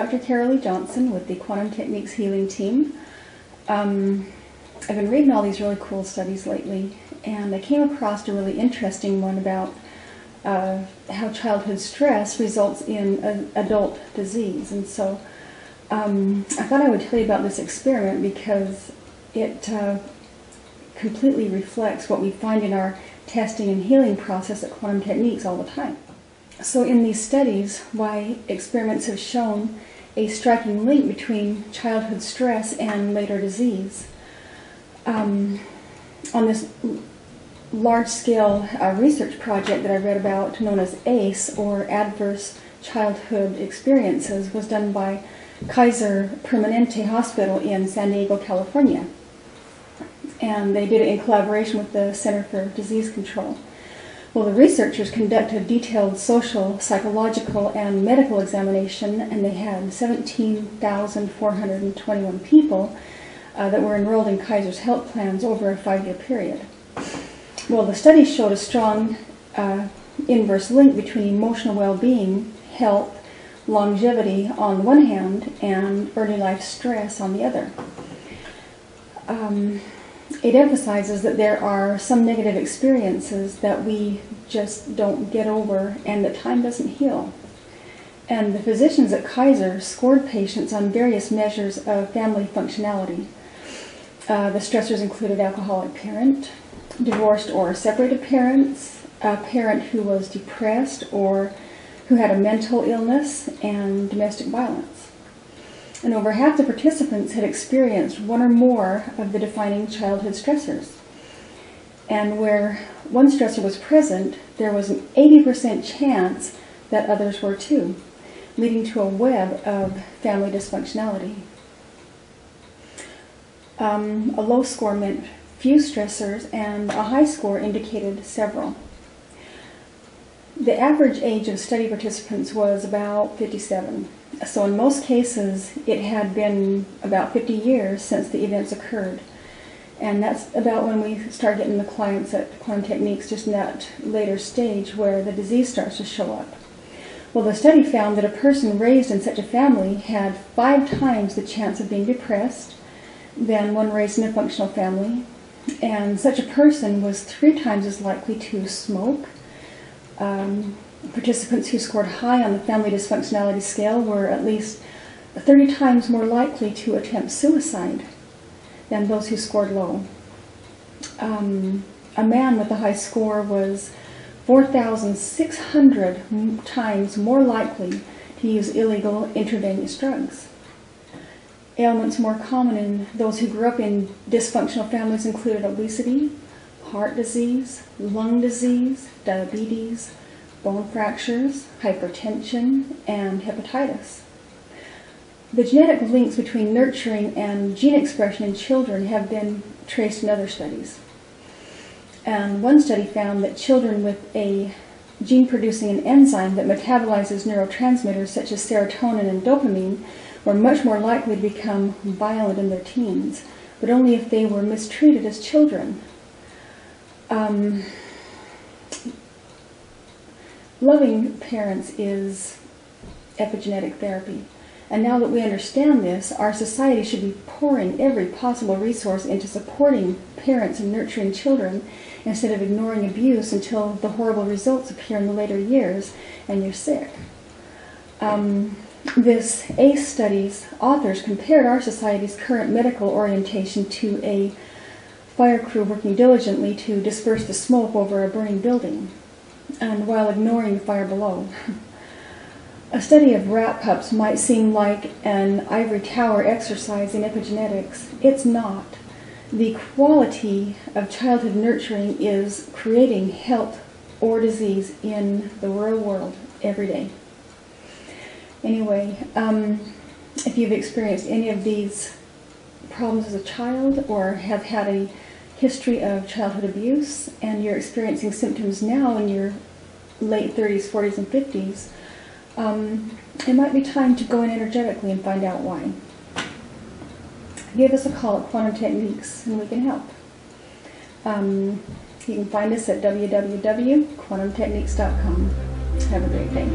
Dr. Carolee Johnson with the Quantum Techniques Healing Team. I've been reading all these really cool studies lately, and I came across a really interesting one about how childhood stress results in adult disease. And so I thought I would tell you about this experiment because it completely reflects what we find in our testing and healing process at Quantum Techniques all the time. So in these studies, why experiments have shown a striking link between childhood stress and later disease. On this large-scale research project that I read about, known as ACE, or Adverse Childhood Experiences, was done by Kaiser Permanente Hospital in San Diego, California. And they did it in collaboration with the Center for Disease Control. Well, the researchers conducted a detailed social, psychological, and medical examination, and they had 17,421 people that were enrolled in Kaiser's health plans over a 5-year period. Well, the study showed a strong inverse link between emotional well-being, health, longevity on one hand, and early life stress on the other. It emphasizes that there are some negative experiences that we just don't get over and that time doesn't heal. And the physicians at Kaiser scored patients on various measures of family functionality. The stressors included alcoholic parent, divorced or separated parents, a parent who was depressed or who had a mental illness, and domestic violence. And over half the participants had experienced one or more of the defining childhood stressors. And where one stressor was present, there was an 80% chance that others were too, leading to a web of family dysfunctionality. A low score meant few stressors, and a high score indicated several. The average age of study participants was about 57. So in most cases, it had been about 50 years since the events occurred. And that's about when we start getting the clients at Quantum Techniques, just in that later stage where the disease starts to show up. Well, the study found that a person raised in such a family had 5 times the chance of being depressed than one raised in a functional family. And such a person was 3 times as likely to smoke. Participants who scored high on the family dysfunctionality scale were at least 30 times more likely to attempt suicide than those who scored low. A man with a high score was 4,600 times more likely to use illegal intravenous drugs. Ailments more common in those who grew up in dysfunctional families included obesity, heart disease, lung disease, diabetes, bone fractures, hypertension, and hepatitis. The genetic links between nurturing and gene expression in children have been traced in other studies. And one study found that children with a gene producing an enzyme that metabolizes neurotransmitters such as serotonin and dopamine were much more likely to become violent in their teens, but only if they were mistreated as children. Loving parents is epigenetic therapy. And now that we understand this, our society should be pouring every possible resource into supporting parents and nurturing children instead of ignoring abuse until the horrible results appear in the later years and you're sick. This ACE study's authors compared our society's current medical orientation to a fire crew working diligently to disperse the smoke over a burning building, and while ignoring the fire below. A study of rat pups might seem like an ivory tower exercise in epigenetics. It's not. The quality of childhood nurturing is creating health or disease in the real world every day. Anyway, if you've experienced any of these problems as a child or have had a history of childhood abuse and you're experiencing symptoms now in your late 30s, 40s, and 50s, it might be time to go in energetically and find out why. Give us a call at Quantum Techniques and we can help. You can find us at www.quantumtechniques.com. Have a great day.